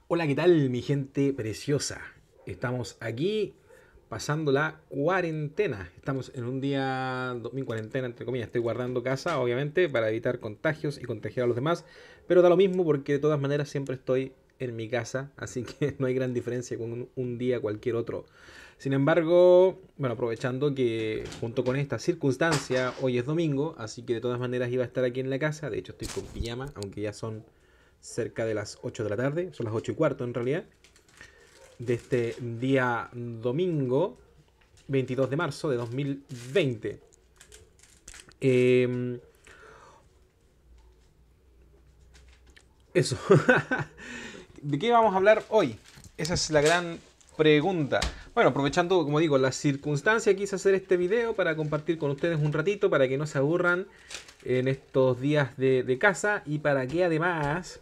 Hola, ¿qué tal, mi gente preciosa? Estamos aquí pasando la cuarentena. Estamos en un día, mi cuarentena, entre comillas. Estoy guardando casa, obviamente, para evitar contagios y contagiar a los demás. Pero da lo mismo porque de todas maneras siempre estoy en mi casa. Así que no hay gran diferencia con un día cualquier otro. Sin embargo, bueno, aprovechando que junto con esta circunstancia, hoy es domingo. Así que de todas maneras iba a estar aquí en la casa. De hecho, estoy con pijama, aunque ya son cerca de las 8 de la tarde, son las 8 y cuarto en realidad, de este día domingo 22 de marzo de 2020. Eh, eso. ¿De qué vamos a hablar hoy? Esa es la gran pregunta. Bueno, aprovechando, como digo, la circunstancia, quise hacer este video para compartir con ustedes un ratito, para que no se aburran en estos días de casa y para que además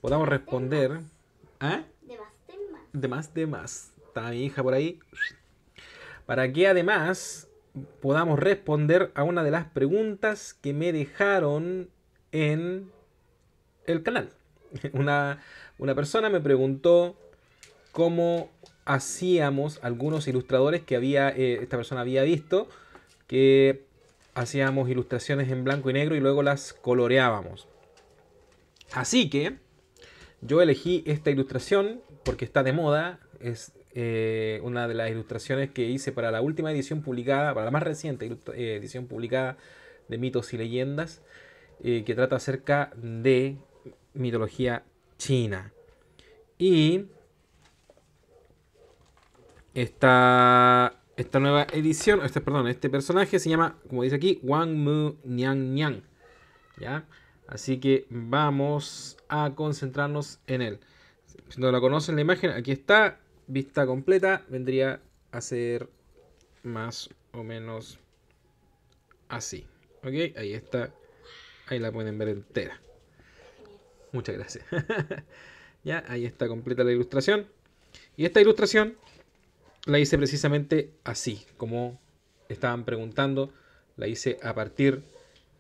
podamos responder. ¿Ah? De más. Está mi hija por ahí. Para que además podamos responder a una de las preguntas que me dejaron en el canal. Una, una persona me preguntó cómo hacíamos algunos ilustradores que esta persona había visto, que hacíamos ilustraciones en blanco y negro y luego las coloreábamos. Así que yo elegí esta ilustración porque está de moda. Es una de las ilustraciones que hice para la última edición publicada, para la más reciente edición publicada de Mitos y Leyendas, que trata acerca de mitología china. Y esta nueva edición, este personaje se llama, como dice aquí, Wang Mu Niang Niang. ¿Ya? Así que vamos a concentrarnos en él. Si no lo conocen la imagen, aquí está, vista completa, vendría a ser más o menos así. ¿Ok? Ahí está, ahí la pueden ver entera. Muchas gracias. Ya, ahí está completa la ilustración. Y esta ilustración la hice precisamente así, como estaban preguntando, la hice a partir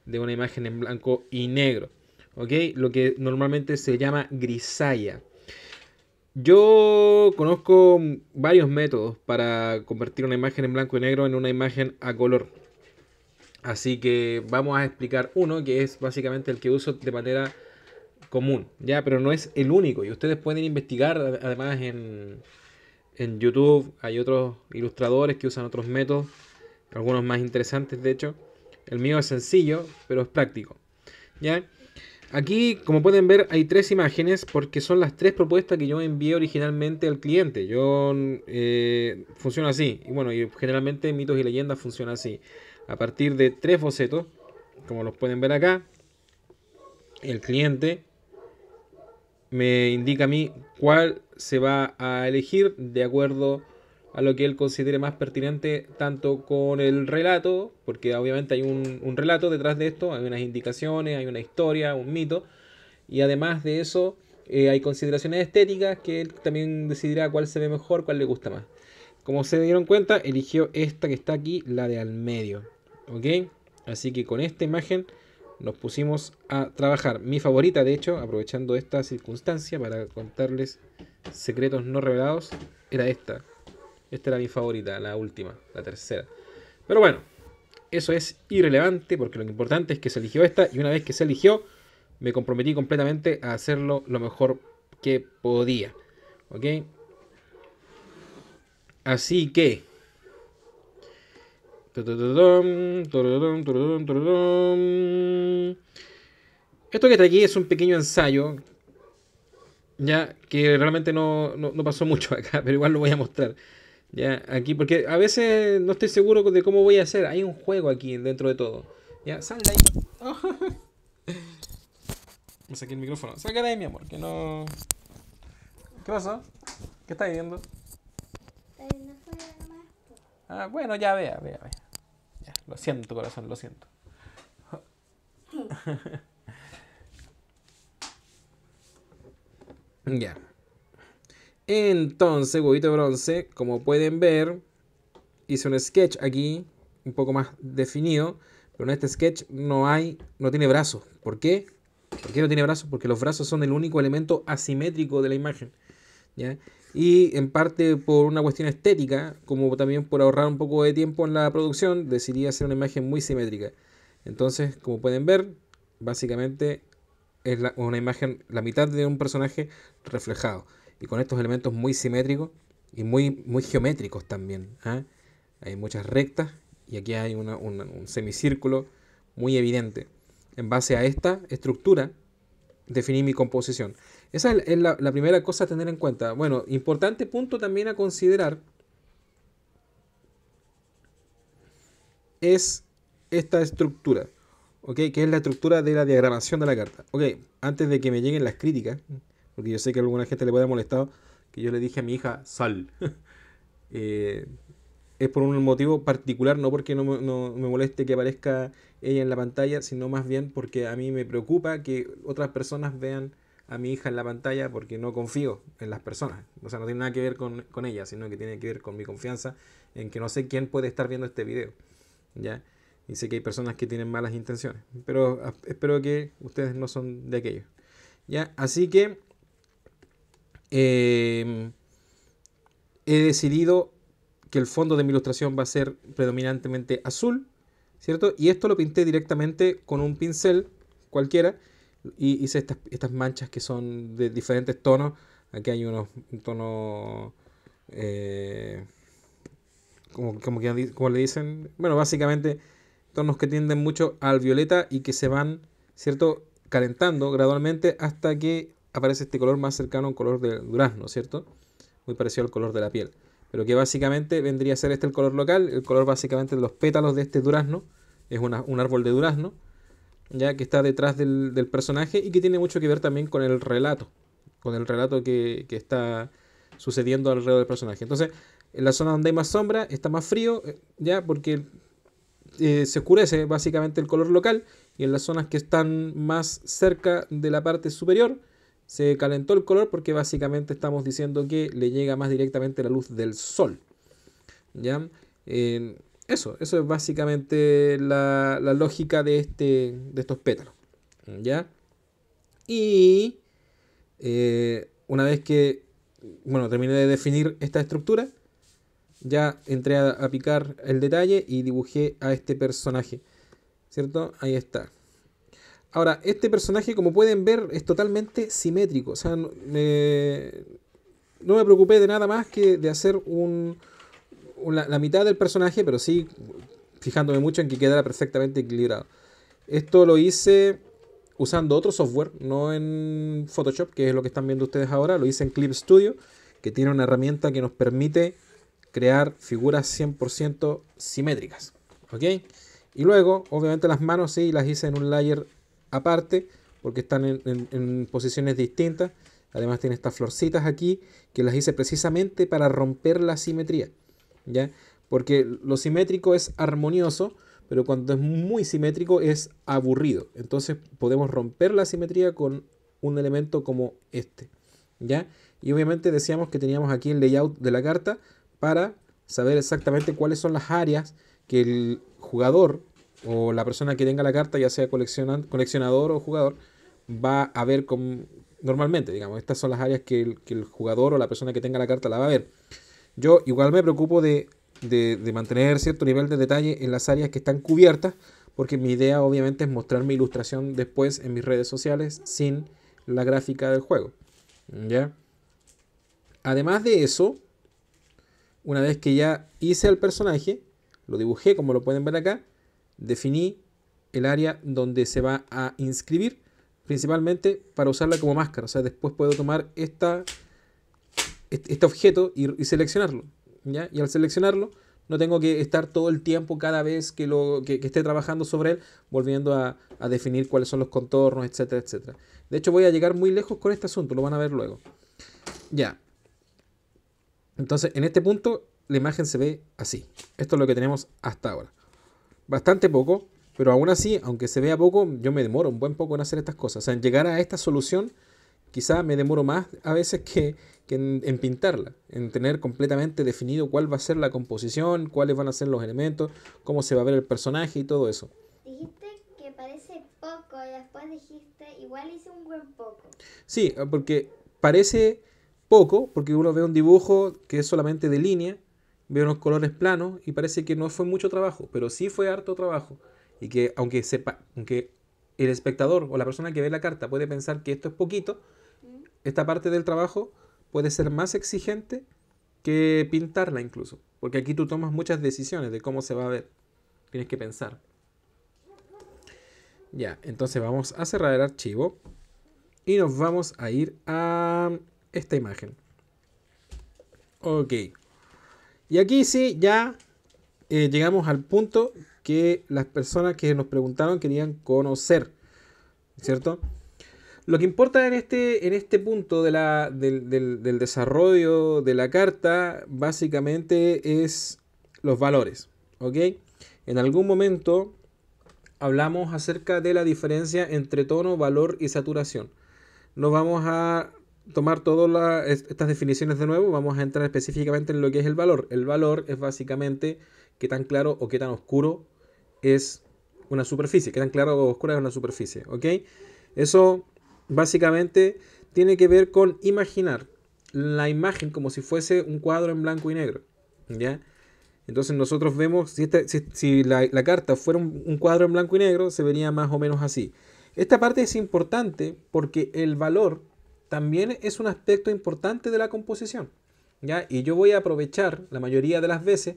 de una imagen en blanco y negro. ¿Ok? Lo que normalmente se llama grisalla. Yo conozco varios métodos para convertir una imagen en blanco y negro en una imagen a color. Así que vamos a explicar uno que es básicamente el que uso de manera común, ya, pero no es el único. Y ustedes pueden investigar además en YouTube. Hay otros ilustradores que usan otros métodos, algunos más interesantes de hecho. El mío es sencillo, pero es práctico. ¿Ya? Aquí, como pueden ver, hay tres imágenes porque son las tres propuestas que yo envié originalmente al cliente. Yo funciona así. Y bueno, y generalmente Mitos y Leyendas funciona así. A partir de tres bocetos, como los pueden ver acá, el cliente me indica a mí cuál se va a elegir de acuerdo a lo que él considere más pertinente, tanto con el relato, porque obviamente hay un relato detrás de esto, hay unas indicaciones, hay una historia, un mito, y además de eso hay consideraciones estéticas que él también decidirá cuál se ve mejor, cuál le gusta más. Como se dieron cuenta, eligió esta que está aquí, la de al medio. ¿Ok? Así que con esta imagen nos pusimos a trabajar. Mi favorita, de hecho, aprovechando esta circunstancia para contarles secretos no revelados, era esta. Esta era mi favorita, la última, la tercera. Pero bueno, eso es irrelevante porque lo importante es que se eligió esta y una vez que se eligió, me comprometí completamente a hacerlo lo mejor que podía. ¿Ok? Así que... Esto que está aquí es un pequeño ensayo, ya que realmente no pasó mucho acá, pero igual lo voy a mostrar. Ya, aquí, porque a veces no estoy seguro de cómo voy a hacer. Hay un juego aquí dentro de todo. Ya, sal de ahí. Oh, me saqué el micrófono. Saca de ahí, mi amor, que no. ¿Qué pasó? ¿Qué estás viendo? Ah, bueno, ya vea. Ya, lo siento, corazón, lo siento. Ya. Entonces, huevito de bronce, como pueden ver, hice un sketch aquí, un poco más definido, pero en este sketch no tiene brazos. ¿Por qué? ¿Por qué no tiene brazos? Porque los brazos son el único elemento asimétrico de la imagen, ¿ya? Y en parte por una cuestión estética, como también por ahorrar un poco de tiempo en la producción, decidí hacer una imagen muy simétrica. Entonces, como pueden ver, básicamente es una imagen, la mitad de un personaje reflejado. Y con estos elementos muy simétricos y muy geométricos también, ¿ah? Hay muchas rectas y aquí hay un semicírculo muy evidente. En base a esta estructura, definí mi composición. Esa es la primera cosa a tener en cuenta. Bueno, importante punto también a considerar es esta estructura, ¿ok? Que es la estructura de la diagramación de la carta. Ok, antes de que me lleguen las críticas, porque yo sé que a alguna gente le puede haber molestado que yo le dije a mi hija sal. eh, es por un motivo particular, no porque no me moleste que aparezca ella en la pantalla, sino más bien porque a mí me preocupa que otras personas vean a mi hija en la pantalla porque no confío en las personas. O sea, no tiene nada que ver con ella, sino que tiene que ver con mi confianza en que no sé quién puede estar viendo este video, ¿ya? Y sé que hay personas que tienen malas intenciones, pero espero que ustedes no son de aquellos, ¿ya? Así que he decidido que el fondo de mi ilustración va a ser predominantemente azul, ¿cierto? Y esto lo pinté directamente con un pincel cualquiera y hice estas manchas que son de diferentes tonos. Aquí hay un tono, eh, como le dicen, bueno, básicamente tonos que tienden mucho al violeta y que se van, ¿cierto?, calentando gradualmente hasta que aparece este color más cercano a un color de durazno, ¿cierto? Muy parecido al color de la piel. Pero que básicamente vendría a ser este el color local, el color básicamente de los pétalos de este durazno, es un árbol de durazno, ya que está detrás del personaje y que tiene mucho que ver también con el relato que está sucediendo alrededor del personaje. Entonces, en la zona donde hay más sombra está más frío, ya porque se oscurece básicamente el color local, y en las zonas que están más cerca de la parte superior se calentó el color porque básicamente estamos diciendo que le llega más directamente la luz del sol, ¿ya? Eso es básicamente la lógica de estos pétalos, ¿ya? Y una vez que, bueno, terminé de definir esta estructura, ya entré a picar el detalle y dibujé a este personaje, ¿cierto? Ahí está. Ahora, este personaje, como pueden ver, es totalmente simétrico. O sea, no me preocupé de nada más que de hacer la mitad del personaje, pero sí fijándome mucho en que quedara perfectamente equilibrado. Esto lo hice usando otro software, no en Photoshop, que es lo que están viendo ustedes ahora. Lo hice en Clip Studio, que tiene una herramienta que nos permite crear figuras 100% simétricas, ¿ok? Y luego, obviamente las manos sí las hice en un layer aparte, porque están en posiciones distintas. Además tiene estas florcitas aquí, que las hice precisamente para romper la simetría, ¿ya? Porque lo simétrico es armonioso, pero cuando es muy simétrico es aburrido. Entonces podemos romper la simetría con un elemento como este, ¿ya? Y obviamente decíamos que teníamos aquí el layout de la carta para saber exactamente cuáles son las áreas que el jugador o la persona que tenga la carta, ya sea coleccionador o jugador, va a ver normalmente. Digamos, estas son las áreas que el jugador o la persona que tenga la carta la va a ver. Yo igual me preocupo de mantener cierto nivel de detalle en las áreas que están cubiertas, porque mi idea obviamente es mostrar mi ilustración después en mis redes sociales sin la gráfica del juego, ¿ya? Además de eso, una vez que ya hice al personaje, lo dibujé como lo pueden ver acá, definí el área donde se va a inscribir, principalmente para usarla como máscara. O sea, después puedo tomar este objeto y seleccionarlo, ¿ya? Y al seleccionarlo no tengo que estar todo el tiempo cada vez que esté trabajando sobre él volviendo a definir cuáles son los contornos, etcétera, etcétera. De hecho voy a llegar muy lejos con este asunto, lo van a ver luego. Ya. Entonces en este punto la imagen se ve así. Esto es lo que tenemos hasta ahora. Bastante poco, pero aún así, aunque se vea poco, yo me demoro un buen poco en hacer estas cosas. O sea, en llegar a esta solución, quizá me demoro más a veces que en pintarla, en tener completamente definido cuál va a ser la composición, cuáles van a ser los elementos, cómo se va a ver el personaje y todo eso. Dijiste que parece poco y después dijiste, igual hice un buen poco. Sí, porque parece poco, porque uno ve un dibujo que es solamente de línea, ve unos colores planos y parece que no fue mucho trabajo, pero sí fue harto trabajo. Y que aunque el espectador o la persona que ve la carta puede pensar que esto es poquito, ¿Mm? esta parte del trabajo puede ser más exigente que pintarla incluso. Porque aquí tú tomas muchas decisiones de cómo se va a ver. Tienes que pensar. Ya, entonces vamos a cerrar el archivo y nos vamos a ir a esta imagen. Ok. Y aquí sí, ya llegamos al punto que las personas que nos preguntaron querían conocer, ¿cierto? Lo que importa en este punto del desarrollo de la carta, básicamente es los valores, ¿ok? En algún momento hablamos acerca de la diferencia entre tono, valor y saturación. No vamos a tomar todas estas definiciones de nuevo, vamos a entrar específicamente en lo que es el valor. El valor es básicamente qué tan claro o qué tan oscuro es una superficie, qué tan claro o oscura es una superficie, ¿ok? Eso básicamente tiene que ver con imaginar la imagen como si fuese un cuadro en blanco y negro, ¿ya? Entonces nosotros vemos, si la carta fuera un cuadro en blanco y negro, se vería más o menos así. Esta parte es importante porque el valor también es un aspecto importante de la composición, ¿ya? Y yo voy a aprovechar la mayoría de las veces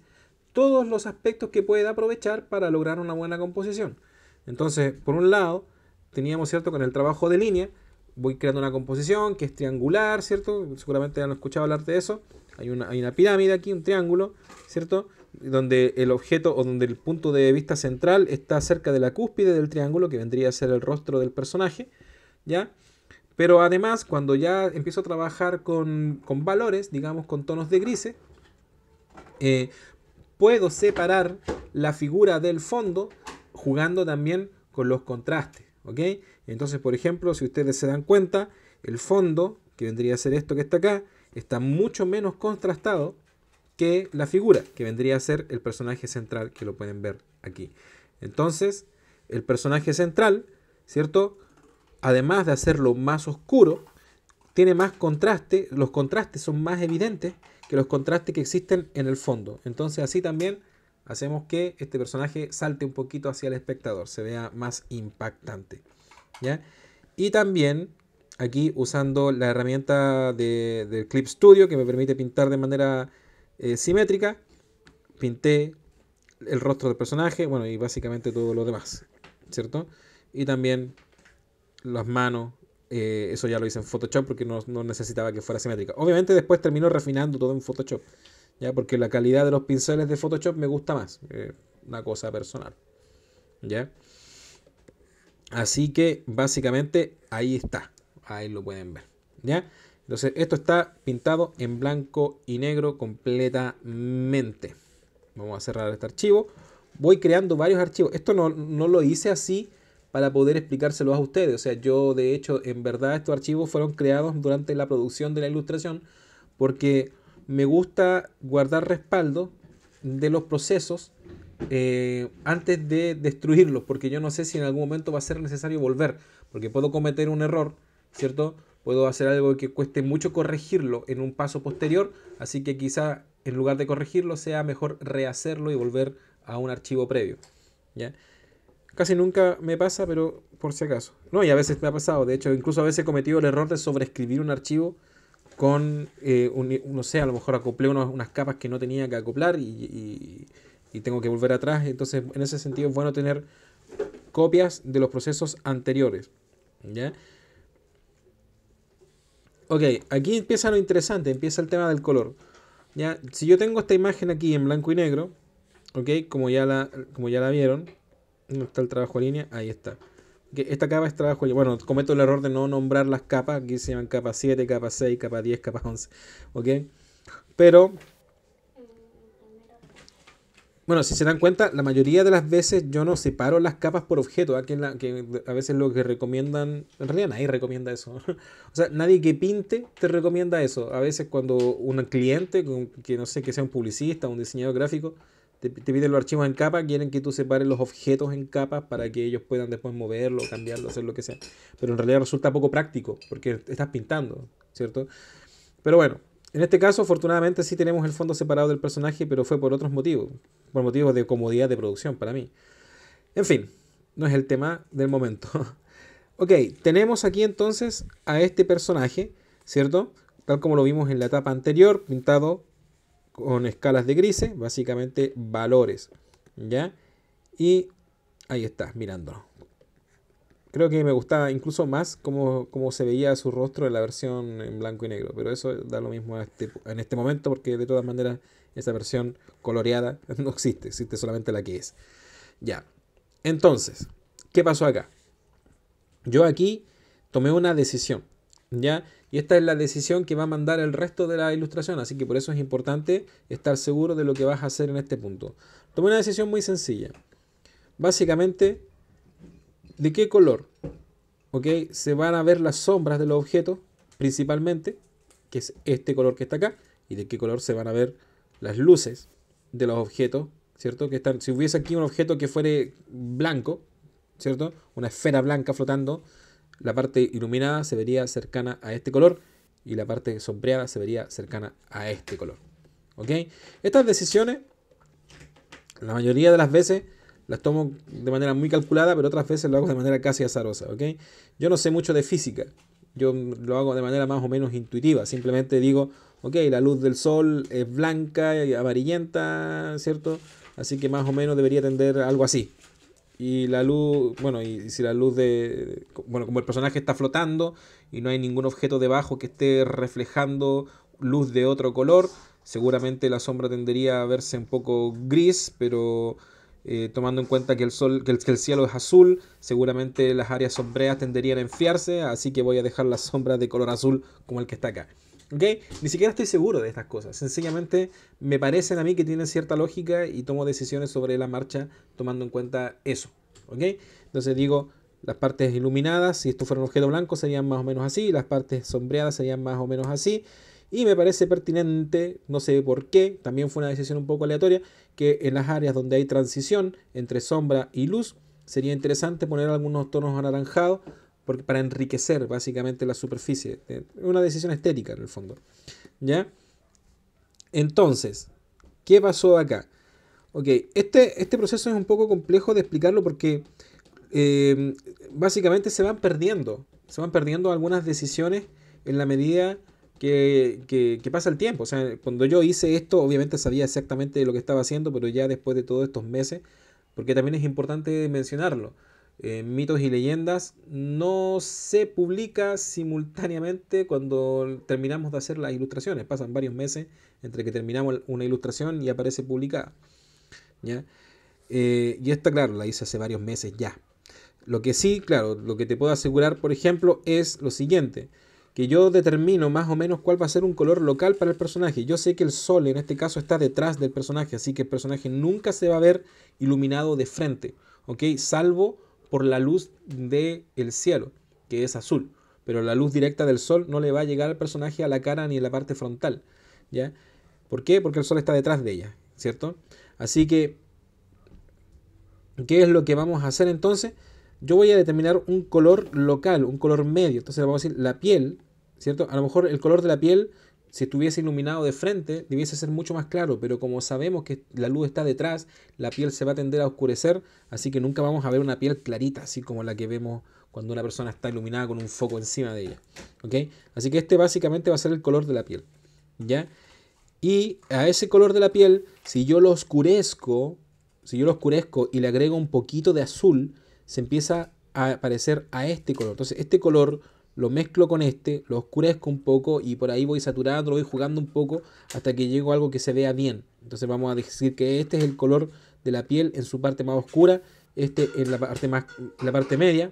todos los aspectos que pueda aprovechar para lograr una buena composición. Entonces, por un lado, teníamos, ¿cierto? Con el trabajo de línea, voy creando una composición que es triangular, ¿cierto? Seguramente han escuchado hablar de eso. Hay una pirámide aquí, un triángulo, ¿cierto? Donde el objeto o donde el punto de vista central está cerca de la cúspide del triángulo, que vendría a ser el rostro del personaje, ¿ya? Pero además, cuando ya empiezo a trabajar con valores, digamos con tonos de grises, eh, puedo separar la figura del fondo jugando también con los contrastes, ¿ok? Entonces, por ejemplo, si ustedes se dan cuenta, el fondo, que vendría a ser esto que está acá, está mucho menos contrastado que la figura, que vendría a ser el personaje central, que lo pueden ver aquí. Entonces, el personaje central, ¿cierto? Además de hacerlo más oscuro, tiene más contraste, los contrastes son más evidentes que los contrastes que existen en el fondo. Entonces así también hacemos que este personaje salte un poquito hacia el espectador, se vea más impactante, ¿ya? Y también aquí usando la herramienta del Clip Studio que me permite pintar de manera simétrica, pinté el rostro del personaje, bueno, y básicamente todo lo demás, ¿cierto? Y también las manos, eso ya lo hice en Photoshop porque no necesitaba que fuera simétrica. Obviamente después termino refinando todo en Photoshop, ya porque la calidad de los pinceles de Photoshop me gusta más, una cosa personal, ya. Así que básicamente ahí está, ahí lo pueden ver, ya. Entonces esto está pintado en blanco y negro completamente. Vamos a cerrar este archivo. Voy creando varios archivos. Esto no lo hice así para poder explicárselos a ustedes. O sea, yo de hecho, en verdad estos archivos fueron creados durante la producción de la ilustración porque me gusta guardar respaldo de los procesos antes de destruirlos, porque yo no sé si en algún momento va a ser necesario volver, porque puedo cometer un error, ¿cierto? Puedo hacer algo que cueste mucho corregirlo en un paso posterior, así que quizá en lugar de corregirlo sea mejor rehacerlo y volver a un archivo previo, ¿ya? Casi nunca me pasa, pero por si acaso. No, y a veces me ha pasado. De hecho, incluso a veces he cometido el error de sobreescribir un archivo con, no sé, a lo mejor acoplé unas capas que no tenía que acoplar y tengo que volver atrás. Entonces, en ese sentido es bueno tener copias de los procesos anteriores, ¿ya? Ok, aquí empieza lo interesante, empieza el tema del color. ¿Ya? Si yo tengo esta imagen aquí en blanco y negro, ok, como ya la vieron, ¿dónde está el trabajo de línea? Ahí está. Okay, esta capa es trabajo de línea. Bueno, cometo el error de no nombrar las capas, aquí se llaman capa 7, capa 6, capa 10, capa 11, ok. Pero, bueno, si se dan cuenta, la mayoría de las veces yo no separo las capas por objeto, ¿eh? Que a veces lo que recomiendan, en realidad nadie recomienda eso. O sea, nadie que pinte te recomienda eso. A veces cuando un cliente, que no sé, que sea un publicista, un diseñador gráfico, te piden los archivos en capas, quieren que tú separes los objetos en capas para que ellos puedan después moverlo, cambiarlo, hacer lo que sea. Pero en realidad resulta poco práctico porque estás pintando, ¿cierto? Pero bueno, en este caso afortunadamente sí tenemos el fondo separado del personaje, pero fue por otros motivos, por motivos de comodidad de producción para mí. En fin, no es el tema del momento. Ok, tenemos aquí entonces a este personaje, ¿cierto? Tal como lo vimos en la etapa anterior, pintado con escalas de grises, básicamente valores, ¿ya? Y ahí está, mirándolo. Creo que me gustaba incluso más cómo se veía su rostro en la versión en blanco y negro, pero eso da lo mismo en este momento porque de todas maneras esa versión coloreada no existe, existe solamente la que es. Ya, entonces, ¿qué pasó acá? Yo aquí tomé una decisión, ¿ya? Y esta es la decisión que va a mandar el resto de la ilustración, así que por eso es importante estar seguro de lo que vas a hacer en este punto. Tomé una decisión muy sencilla. Básicamente, ¿de qué color? ¿Ok? Se van a ver las sombras de los objetos, principalmente, que es este color que está acá, y de qué color se van a ver las luces de los objetos, ¿cierto? Que están, si hubiese aquí un objeto que fuere blanco, ¿cierto? Una esfera blanca flotando, la parte iluminada se vería cercana a este color y la parte sombreada se vería cercana a este color. ¿Ok? Estas decisiones, la mayoría de las veces, las tomo de manera muy calculada, pero otras veces lo hago de manera casi azarosa. ¿Ok? Yo no sé mucho de física. Yo lo hago de manera más o menos intuitiva. Simplemente digo, ok, la luz del sol es blanca y amarillenta, ¿cierto? Así que más o menos debería tender a algo así. Y la luz, bueno, y si la luz de, bueno, como el personaje está flotando y no hay ningún objeto debajo que esté reflejando luz de otro color, seguramente la sombra tendería a verse un poco gris, pero tomando en cuenta que el sol, que el cielo es azul, seguramente las áreas sombreadas tenderían a enfriarse, así que voy a dejar las sombras de color azul como el que está acá. ¿Ok? Ni siquiera estoy seguro de estas cosas. Sencillamente me parecen a mí que tienen cierta lógica y tomo decisiones sobre la marcha tomando en cuenta eso. ¿Ok? Entonces digo, las partes iluminadas, si esto fuera un objeto blanco, serían más o menos así. Las partes sombreadas serían más o menos así. Y me parece pertinente, no sé por qué, también fue una decisión un poco aleatoria, que en las áreas donde hay transición entre sombra y luz, sería interesante poner algunos tonos anaranjados para enriquecer básicamente la superficie. Es una decisión estética en el fondo. ¿Ya? Entonces, ¿qué pasó acá? Ok, este proceso es un poco complejo de explicarlo porque eh, básicamente se van perdiendo algunas decisiones en la medida que pasa el tiempo. O sea, cuando yo hice esto, obviamente sabía exactamente lo que estaba haciendo, pero ya después de todos estos meses, porque también es importante mencionarlo, Mitos y Leyendas no se publica simultáneamente cuando terminamos de hacer las ilustraciones. Pasan varios meses entre que terminamos una ilustración y aparece publicada. ¿Ya? Y esta, claro, la hice hace varios meses ya. Lo que sí, claro, lo que te puedo asegurar, por ejemplo, es lo siguiente, que yo determino más o menos cuál va a ser un color local para el personaje. Yo sé que el sol en este caso está detrás del personaje, así que el personaje nunca se va a ver iluminado de frente, ¿ok? Salvo por la luz del cielo, que es azul. Pero la luz directa del sol no le va a llegar al personaje a la cara ni en la parte frontal, ¿ya? ¿Por qué? Porque el sol está detrás de ella, ¿cierto? Así que, ¿qué es lo que vamos a hacer entonces? Yo voy a determinar un color local, un color medio. Entonces vamos a decir la piel, ¿cierto? A lo mejor el color de la piel, si estuviese iluminado de frente, debiese ser mucho más claro, pero como sabemos que la luz está detrás, la piel se va a tender a oscurecer, así que nunca vamos a ver una piel clarita, así como la que vemos cuando una persona está iluminada con un foco encima de ella. ¿Ok? Así que este básicamente va a ser el color de la piel. ¿Ya? Y a ese color de la piel, si yo lo oscurezco y le agrego un poquito de azul, se empieza a parecer a este color. Entonces este color lo mezclo con este, lo oscurezco un poco y por ahí voy saturando, lo voy jugando un poco hasta que llego a algo que se vea bien. Entonces vamos a decir que este es el color de la piel en su parte más oscura, este en la parte media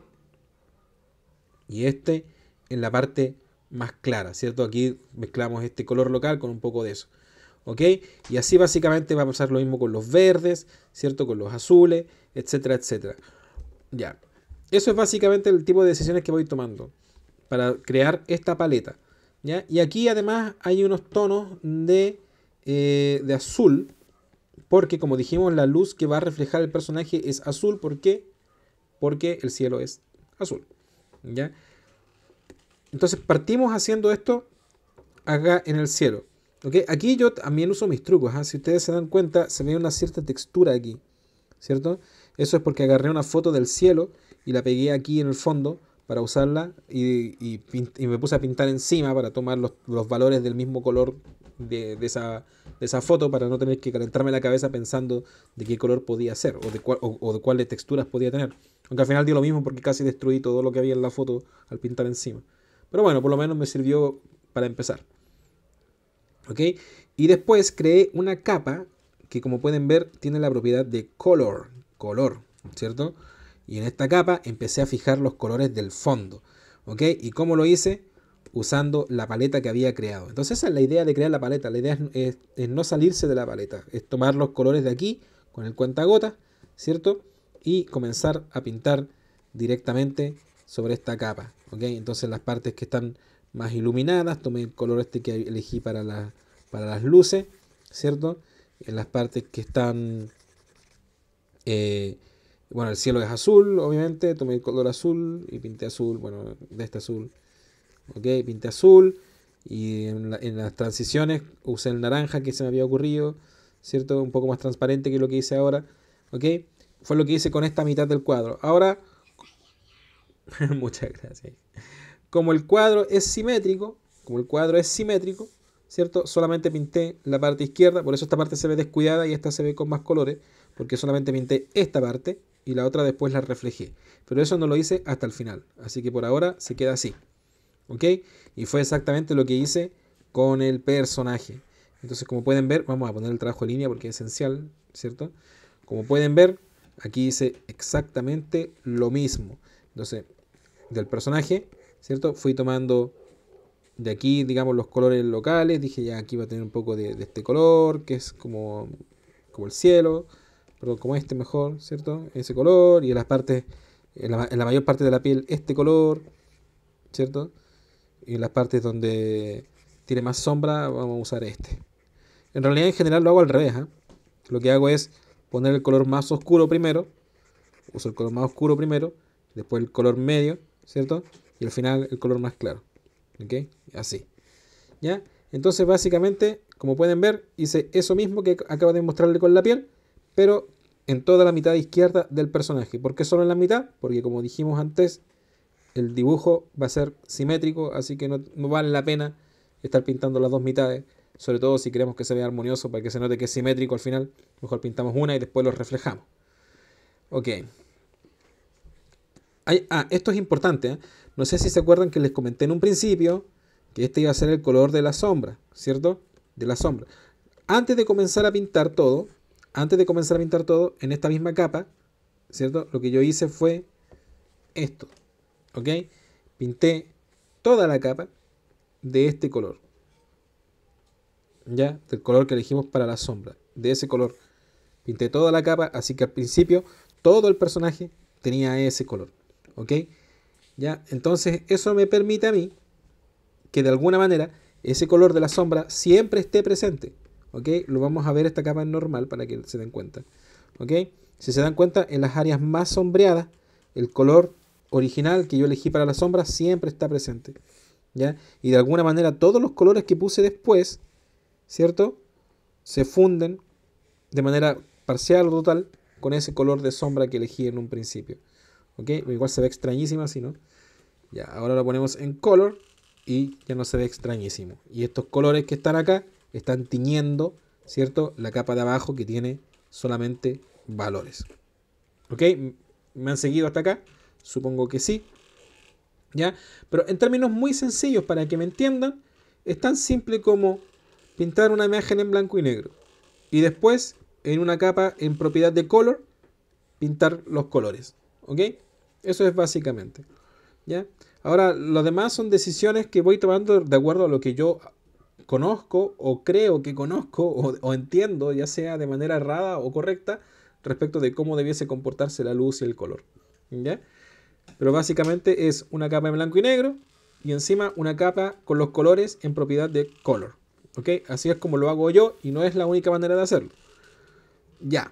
y este en la parte más clara, ¿cierto? Aquí mezclamos este color local con un poco de eso. ¿Ok? Y así básicamente va a pasar lo mismo con los verdes, ¿cierto? Con los azules, etcétera, etcétera. Ya. Eso es básicamente el tipo de decisiones que voy tomando para crear esta paleta. ¿Ya? Y aquí además hay unos tonos de azul, Porque, como dijimos, la luz que va a reflejar el personaje es azul. ¿Por qué? Porque el cielo es azul. ¿Ya? Entonces partimos haciendo esto acá en el cielo. ¿Okay? Aquí yo también uso mis trucos. Si ustedes se dan cuenta, se ve una cierta textura aquí, ¿cierto? Eso es porque agarré una foto del cielo y la pegué aquí en el fondo para usarla y me puse a pintar encima para tomar los valores del mismo color de esa foto, para no tener que calentarme la cabeza pensando de qué color podía ser o de cuáles texturas podía tener. Aunque al final dio lo mismo porque casi destruí todo lo que había en la foto al pintar encima. Pero bueno, por lo menos me sirvió para empezar. ¿Ok? Y después creé una capa que, como pueden ver, tiene la propiedad de color, ¿cierto? Y en esta capa empecé a fijar los colores del fondo. ¿Ok? ¿Y cómo lo hice? Usando la paleta que había creado. Entonces esa es la idea de crear la paleta. La idea es no salirse de la paleta. Es tomar los colores de aquí con el cuentagotas, ¿cierto? Y comenzar a pintar directamente sobre esta capa. ¿Ok? Entonces las partes que están más iluminadas, tomé el color este que elegí para las luces, ¿cierto? En las partes que están... bueno, el cielo es azul, obviamente, tomé el color azul y pinté azul, bueno, de este azul. Ok, pinté azul y en las transiciones usé el naranja que se me había ocurrido, ¿cierto? Un poco más transparente que lo que hice ahora. Ok, fue lo que hice con esta mitad del cuadro. Ahora, muchas gracias. Como el cuadro es simétrico, ¿cierto? Solamente pinté la parte izquierda, por eso esta parte se ve descuidada y esta se ve con más colores, porque solamente pinté esta parte y la otra después la reflejé. Pero eso no lo hice hasta el final, así que por ahora se queda así. ¿Ok? Y fue exactamente lo que hice con el personaje. Entonces, como pueden ver, vamos a poner el trabajo en línea porque es esencial, ¿cierto? Como pueden ver, aquí hice exactamente lo mismo. Entonces, del personaje, ¿cierto? Fui tomando de aquí, digamos, los colores locales. Dije, ya aquí va a tener un poco de este color, que es como el cielo, perdón, como este mejor, ¿cierto? Ese color, y en las partes, en la mayor parte de la piel, este color, ¿cierto? Y en las partes donde tiene más sombra, vamos a usar este. En realidad, en general, lo hago al revés, ¿eh? Lo que hago es poner el color más oscuro primero, uso el color más oscuro primero, después el color medio, ¿cierto? Y al final el color más claro. ¿Ok? Así. ¿Ya? Entonces, básicamente, como pueden ver, hice eso mismo que acabo de mostrarle con la piel, pero en toda la mitad izquierda del personaje. ¿Por qué solo en la mitad? Porque, como dijimos antes, el dibujo va a ser simétrico, así que no vale la pena estar pintando las dos mitades, sobre todo si queremos que se vea armonioso para que se note que es simétrico al final. Mejor pintamos una y después lo reflejamos. Ok. Esto es importante, ¿eh? No sé si se acuerdan que les comenté en un principio que este iba a ser el color de la sombra, ¿cierto? De la sombra. Antes de comenzar a pintar todo, en esta misma capa, ¿cierto? Lo que yo hice fue esto, ¿ok? Pinté toda la capa de este color, ¿ya? Del color que elegimos para la sombra, de ese color. Pinté toda la capa, así que al principio todo el personaje tenía ese color, ¿ok? ¿Ya? Entonces eso me permite a mí que de alguna manera ese color de la sombra siempre esté presente, ¿ok? Lo vamos a ver esta capa en normal para que se den cuenta, ¿ok? Si se dan cuenta, en las áreas más sombreadas, el color original que yo elegí para la sombra siempre está presente, ¿ya? Y de alguna manera todos los colores que puse después, ¿cierto? Se funden de manera parcial o total con ese color de sombra que elegí en un principio, ¿ok? Igual se ve extrañísimo así, ¿no? Ya, ahora lo ponemos en color y ya no se ve extrañísimo. Y estos colores que están acá están tiñendo, ¿cierto? La capa de abajo que tiene solamente valores. ¿Ok? ¿Me han seguido hasta acá? Supongo que sí. ¿Ya? Pero en términos muy sencillos para que me entiendan, es tan simple como pintar una imagen en blanco y negro. Y después, en una capa en propiedad de color, pintar los colores. ¿Ok? Eso es básicamente. ¿Ya? Ahora, lo demás son decisiones que voy tomando de acuerdo a lo que yo conozco o creo que conozco o entiendo, ya sea de manera errada o correcta, respecto de cómo debiese comportarse la luz y el color. ¿Ya? Pero básicamente es una capa en blanco y negro y encima una capa con los colores en propiedad de color. ¿Ok? Así es como lo hago yo y no es la única manera de hacerlo. Ya.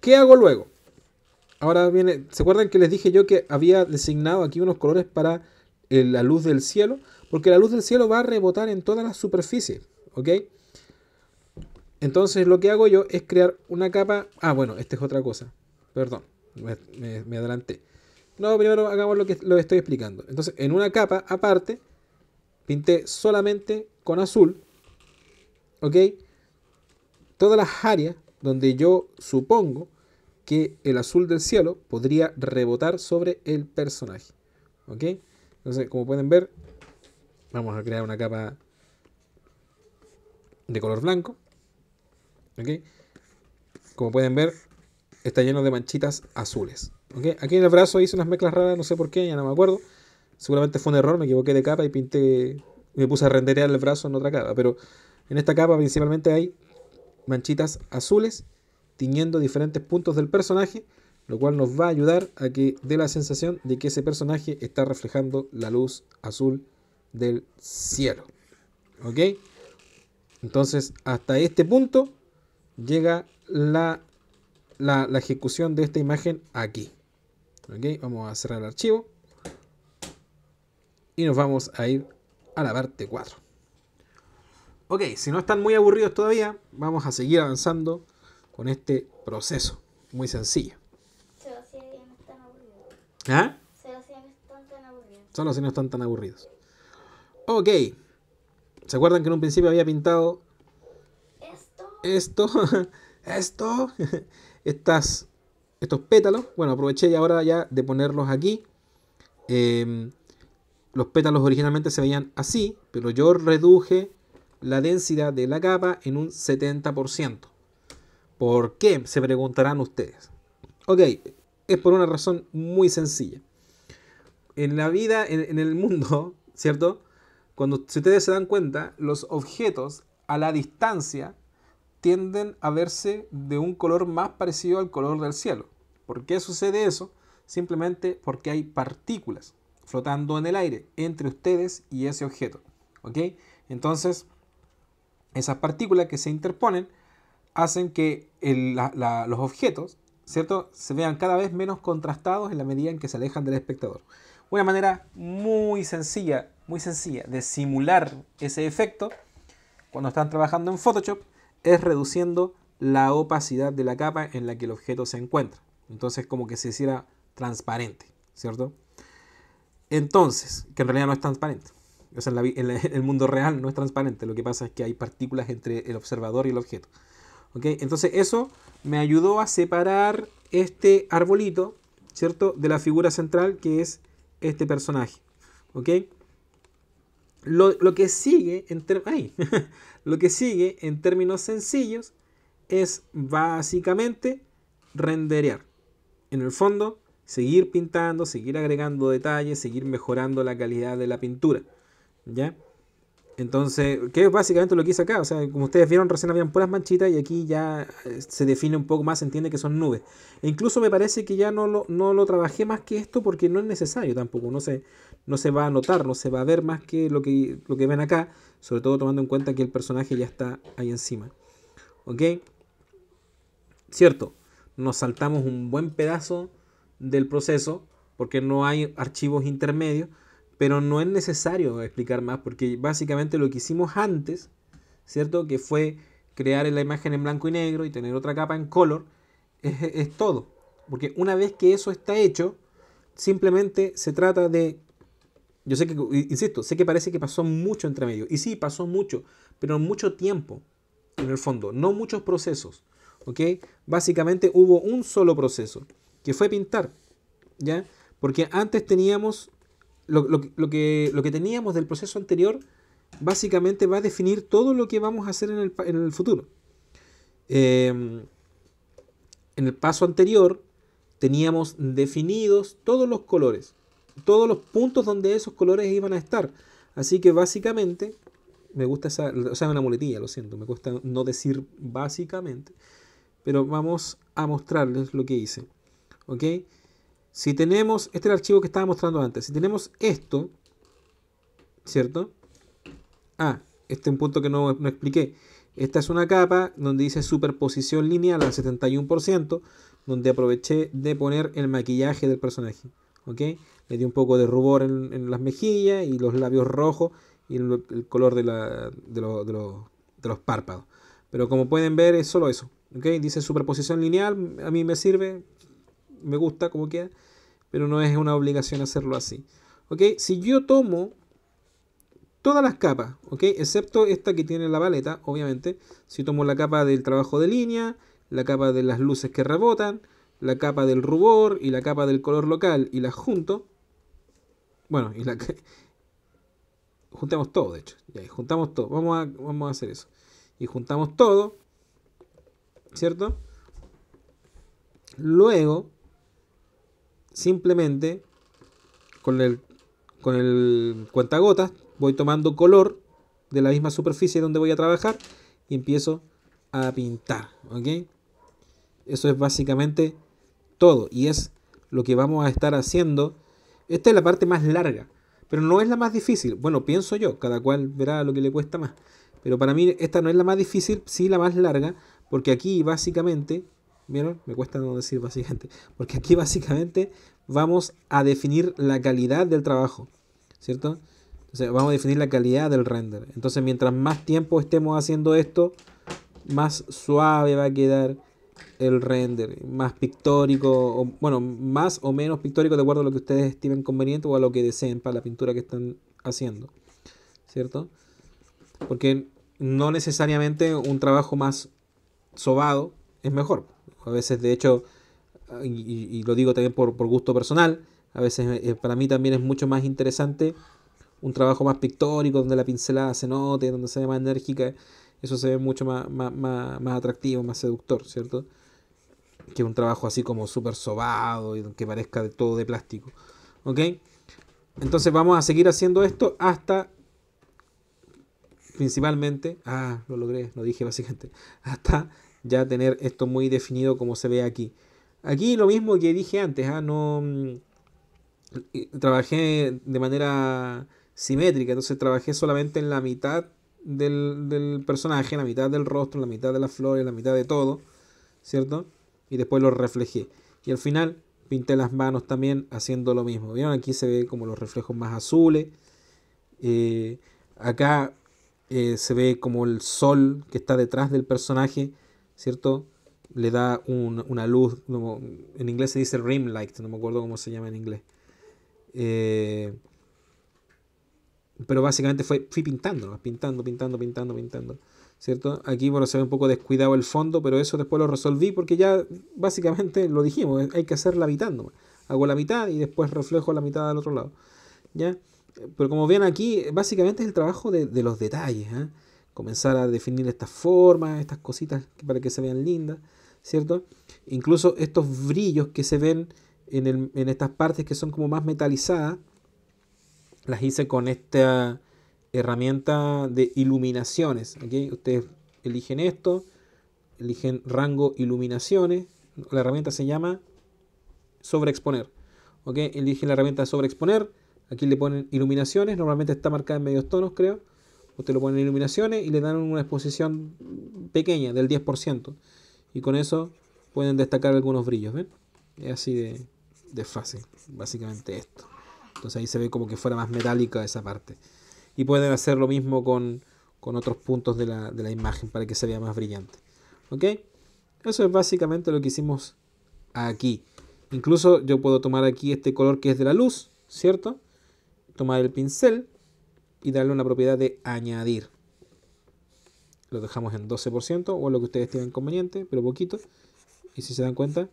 ¿Qué hago luego? Ahora viene, ¿se acuerdan que les dije yo que había designado aquí unos colores para la luz del cielo? Porque la luz del cielo va a rebotar en todas las superficies, ¿ok? Entonces lo que hago yo es crear una capa... Ah, bueno, esta es otra cosa. Perdón, me adelanté. No, primero hagamos lo que lo estoy explicando. Entonces, en una capa aparte, pinté solamente con azul, ¿ok? Todas las áreas donde yo supongo que el azul del cielo podría rebotar sobre el personaje, ¿ok? Entonces, como pueden ver, vamos a crear una capa de color blanco, ¿ok? Como pueden ver, está lleno de manchitas azules, ¿ok? Aquí en el brazo hice unas mezclas raras, no sé por qué, ya no me acuerdo. Seguramente fue un error, me equivoqué de capa y pinté, me puse a renderear el brazo en otra capa, pero en esta capa principalmente hay manchitas azules tiñendo diferentes puntos del personaje, lo cual nos va a ayudar a que dé la sensación de que ese personaje está reflejando la luz azul del cielo, ¿ok? Entonces hasta este punto llega la ejecución de esta imagen aquí, ¿ok? Vamos a cerrar el archivo y nos vamos a ir a la parte 4. Ok, si no están muy aburridos todavía, vamos a seguir avanzando con este proceso. Muy sencillo. Solo si no están aburridos. ¿Ah? Solo si no están tan aburridos. Solo si no están tan aburridos. Ok. ¿Se acuerdan que en un principio había pintado esto? Estos pétalos. Bueno, aproveché ahora ya de ponerlos aquí. Los pétalos originalmente se veían así, pero yo reduje la densidad de la capa en un 70%. ¿Por qué? Se preguntarán ustedes. Ok, es por una razón muy sencilla. En la vida, en el mundo, ¿cierto? Si ustedes se dan cuenta, los objetos a la distancia tienden a verse de un color más parecido al color del cielo. ¿Por qué sucede eso? Simplemente porque hay partículas flotando en el aire entre ustedes y ese objeto, ¿ok? Entonces, esas partículas que se interponen hacen que los objetos, ¿cierto?, se vean cada vez menos contrastados en la medida en que se alejan del espectador. Una manera muy sencilla de simular ese efecto cuando están trabajando en Photoshop es reduciendo la opacidad de la capa en la que el objeto se encuentra. Entonces, como que se hiciera transparente, ¿cierto? Entonces, que en realidad no es transparente. O sea, en el mundo real no es transparente. Lo que pasa es que hay partículas entre el observador y el objeto. ¿Ok? Entonces eso me ayudó a separar este arbolito, ¿cierto?, de la figura central que es este personaje. ¿Ok? Lo que sigue lo que sigue en términos sencillos es básicamente renderear. En el fondo, seguir pintando, seguir agregando detalles, seguir mejorando la calidad de la pintura, ¿ya? Entonces, que es básicamente lo que hice acá. O sea, como ustedes vieron, recién habían puras manchitas y aquí ya se define un poco más, se entiende que son nubes. E incluso me parece que ya no lo trabajé más que esto porque no es necesario tampoco. No se va a notar, no se va a ver más que lo que ven acá, sobre todo tomando en cuenta que el personaje ya está ahí encima. ¿Ok? Cierto, nos saltamos un buen pedazo del proceso porque no hay archivos intermedios, pero no es necesario explicar más porque básicamente lo que hicimos antes, ¿cierto?, que fue crear la imagen en blanco y negro y tener otra capa en color, es todo. Porque una vez que eso está hecho, simplemente se trata de... Yo sé que, insisto, sé que parece que pasó mucho entre medio. Y sí, pasó mucho, pero mucho tiempo, en el fondo, no muchos procesos. ¿Ok? Básicamente hubo un solo proceso, que fue pintar, ¿ya? Porque antes teníamos... Lo que teníamos del proceso anterior básicamente va a definir todo lo que vamos a hacer en el futuro. En el paso anterior teníamos definidos todos los colores, todos los puntos donde esos colores iban a estar. Así que básicamente, me gusta una muletilla, lo siento, me cuesta no decir básicamente, pero vamos a mostrarles lo que hice. ¿Ok? Si tenemos, este es el archivo que estaba mostrando antes, si tenemos esto, ¿cierto? Este es un punto que no expliqué. Esta es una capa donde dice superposición lineal al 71%, donde aproveché de poner el maquillaje del personaje. ¿Ok? Le di un poco de rubor en las mejillas y los labios rojos y el color de los párpados. Pero como pueden ver es solo eso. ¿Ok? Dice superposición lineal, a mí me sirve, me gusta como queda, pero no es una obligación hacerlo así. ¿Ok? Si yo tomo todas las capas, ¿ok? Excepto esta que tiene la paleta, obviamente. Si tomo la capa del trabajo de línea, la capa de las luces que rebotan, la capa del rubor y la capa del color local y las junto. Bueno, y la juntemos todo, de hecho. Ya, juntamos todo. Vamos a hacer eso. Y juntamos todo, ¿cierto? Luego, simplemente, con el cuentagotas, voy tomando color de la misma superficie donde voy a trabajar y empiezo a pintar, ¿ok? Eso es básicamente todo y es lo que vamos a estar haciendo. Esta es la parte más larga, pero no es la más difícil. Bueno, pienso yo, cada cual verá lo que le cuesta más. Pero para mí esta no es la más difícil, sí la más larga, porque aquí básicamente, ¿vieron? Me cuesta no decir básicamente, porque aquí básicamente vamos a definir la calidad del trabajo, ¿cierto? O sea, vamos a definir la calidad del render. Entonces, mientras más tiempo estemos haciendo esto, más suave va a quedar el render, más pictórico, o, bueno, más o menos pictórico de acuerdo a lo que ustedes estimen conveniente o a lo que deseen para la pintura que están haciendo, ¿cierto? Porque no necesariamente un trabajo más sobado es mejor. A veces, de hecho, y lo digo también por gusto personal, a veces para mí también es mucho más interesante un trabajo más pictórico, donde la pincelada se note, donde se ve más enérgica. Eso se ve mucho más atractivo, más seductor, ¿cierto? Que un trabajo así como súper sobado y que parezca de todo de plástico. ¿Ok? Entonces vamos a seguir haciendo esto hasta principalmente, lo logré, lo dije básicamente, hasta ya tener esto muy definido como se ve aquí. Aquí lo mismo que dije antes, no trabajé de manera simétrica, entonces trabajé solamente en la mitad del personaje, en la mitad del rostro, en la mitad de las flores, en la mitad de todo, ¿cierto? Y después lo reflejé. Y al final pinté las manos también haciendo lo mismo. ¿Vieron? Aquí se ve como los reflejos más azules. Acá se ve como el sol que está detrás del personaje, ¿cierto? Le da una luz, en inglés se dice rim light, no me acuerdo cómo se llama en inglés. Pero básicamente fui pintando, pintando, ¿cierto? Aquí, bueno, se ve un poco descuidado el fondo, pero eso después lo resolví porque ya básicamente lo dijimos, hay que hacer la mitad nomás. Hago la mitad y después reflejo la mitad del otro lado, ¿ya? Pero como ven aquí, básicamente es el trabajo de los detalles, ¿eh? Comenzar a definir estas formas, estas cositas para que se vean lindas, ¿cierto? Incluso estos brillos que se ven en estas partes que son como más metalizadas, las hice con esta herramienta de iluminaciones. ¿Okay? Ustedes eligen esto, eligen rango iluminaciones. La herramienta se llama sobreexponer. ¿Okay? Eligen la herramienta de sobreexponer. Aquí le ponen iluminaciones. Normalmente está marcada en medios tonos, creo. Usted lo pone en iluminaciones y le dan una exposición pequeña del 10%. Y con eso pueden destacar algunos brillos. ¿Ven? Es así de fácil. Básicamente esto. Entonces ahí se ve como que fuera más metálica esa parte. Y pueden hacer lo mismo con otros puntos de la imagen para que se vea más brillante. ¿Ok? Eso es básicamente lo que hicimos aquí. Incluso yo puedo tomar aquí este color que es de la luz, ¿cierto? Tomar el pincel y darle una propiedad de añadir. Lo dejamos en 12% o lo que ustedes tengan conveniente, pero poquito. Y si se dan cuenta,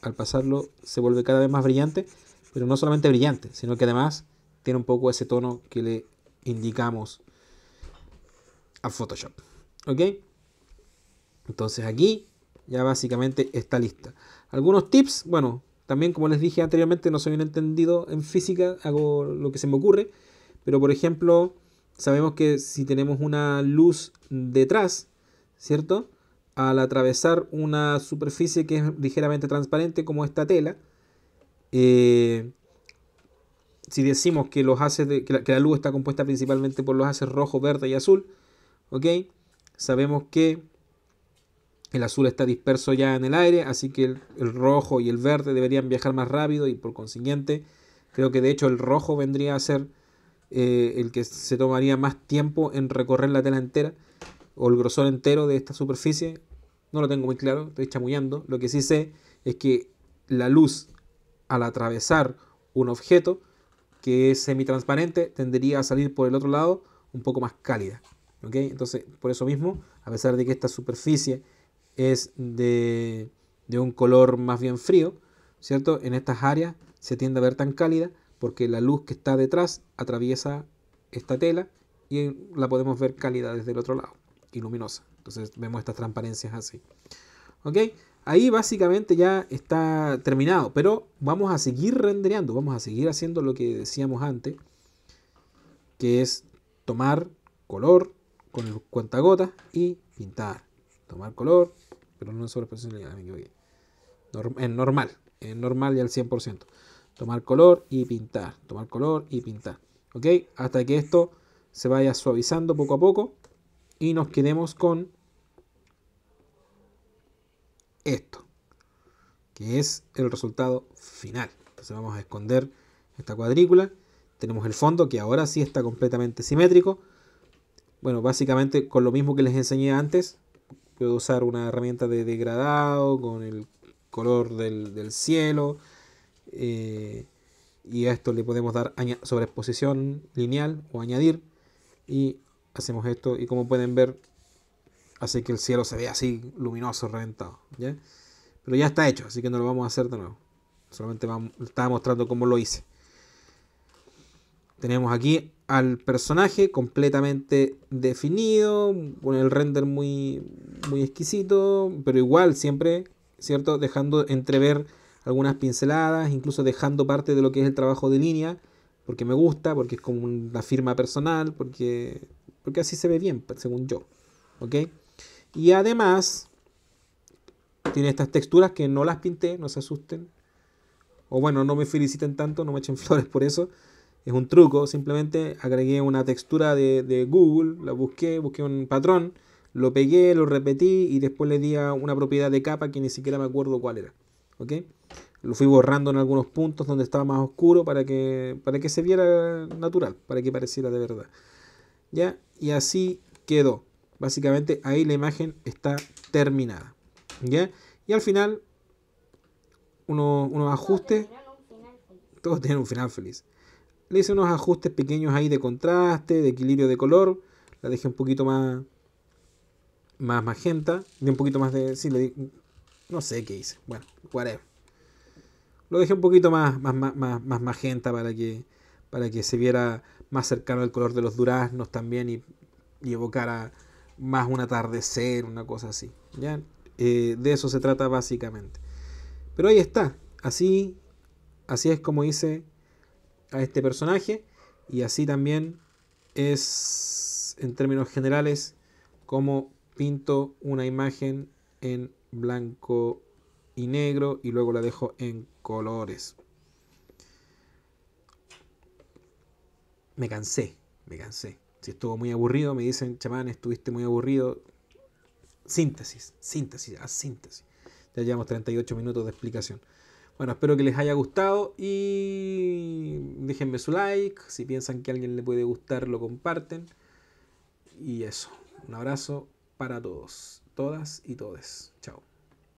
al pasarlo se vuelve cada vez más brillante. Pero no solamente brillante, sino que además tiene un poco ese tono que le indicamos a Photoshop. ¿Ok? Entonces aquí ya básicamente está lista. Algunos tips, bueno, también como les dije anteriormente, no soy un entendido en física, hago lo que se me ocurre. Pero por ejemplo, sabemos que si tenemos una luz detrás, ¿cierto? Al atravesar una superficie que es ligeramente transparente como esta tela, si decimos que los haces que la luz está compuesta principalmente por los haces rojo, verde y azul, ¿Ok? Sabemos que el azul está disperso ya en el aire, así que el rojo y el verde deberían viajar más rápido y por consiguiente creo que de hecho el rojo vendría a ser el que se tomaría más tiempo en recorrer la tela entera o el grosor entero de esta superficie. No lo tengo muy claro, estoy chamullando. Lo que sí sé es que la luz al atravesar un objeto que es semitransparente tendería a salir por el otro lado un poco más cálida. ¿Ok? Entonces, por eso mismo, a pesar de que esta superficie es de un color más bien frío, ¿cierto? En estas áreas se tiende a ver tan cálida porque la luz que está detrás atraviesa esta tela y la podemos ver cálida desde el otro lado y luminosa. Entonces vemos estas transparencias así. ¿Ok? Ahí básicamente ya está terminado, pero vamos a seguir rendereando, vamos a seguir haciendo lo que decíamos antes, que es tomar color con el cuentagotas y pintar. Tomar color, pero no en sobreexposición, me equivoqué. En normal y al 100%. Tomar color y pintar, tomar color y pintar. ¿Ok? Hasta que esto se vaya suavizando poco a poco y nos quedemos con esto, que es el resultado final. Entonces vamos a esconder esta cuadrícula. Tenemos el fondo que ahora sí está completamente simétrico. Bueno, básicamente con lo mismo que les enseñé antes, puedo usar una herramienta de degradado con el color del cielo. Y a esto le podemos dar sobreexposición lineal o añadir. Y hacemos esto y como pueden ver, hace que el cielo se vea así luminoso, reventado. ¿Ya? Pero ya está hecho, así que no lo vamos a hacer de nuevo. Solamente estaba mostrando cómo lo hice. Tenemos aquí al personaje completamente definido, con el render muy, muy exquisito, pero igual siempre, ¿cierto? Dejando entrever algunas pinceladas, incluso dejando parte de lo que es el trabajo de línea, porque me gusta, porque es como una firma personal, porque así se ve bien, según yo. ¿Ok? Y además tiene estas texturas que no las pinté, no se asusten. O bueno, no me feliciten tanto, no me echen flores por eso. Es un truco, simplemente agregué una textura de Google, la busqué un patrón, lo pegué, lo repetí y después le di a una propiedad de capa que ni siquiera me acuerdo cuál era. ¿Ok? Lo fui borrando en algunos puntos donde estaba más oscuro para que se viera natural, para que pareciera de verdad. ¿Ya? Y así quedó. Básicamente ahí la imagen está terminada. ¿Ya? Y al final, unos ajustes. Todos tienen un final feliz. Le hice unos ajustes pequeños ahí de contraste, de equilibrio de color. La dejé un poquito más magenta. De un poquito más de... Sí, no sé qué hice. Bueno, whatever. Lo dejé un poquito más magenta para que se viera más cercano al color de los duraznos también y evocara más un atardecer, una cosa así. ¿Ya? De eso se trata básicamente. Pero ahí está. Así es como hice a este personaje y así también es en términos generales como pinto una imagen en blanco y negro y luego la dejo en colores. Me cansé. Si estuvo muy aburrido, me dicen, chamán, estuviste muy aburrido. Síntesis. Ya llevamos 38 minutos de explicación. Bueno, espero que les haya gustado y déjenme su like. Si piensan que a alguien le puede gustar, lo comparten. Y eso. Un abrazo para todos, todas y todes. Chao.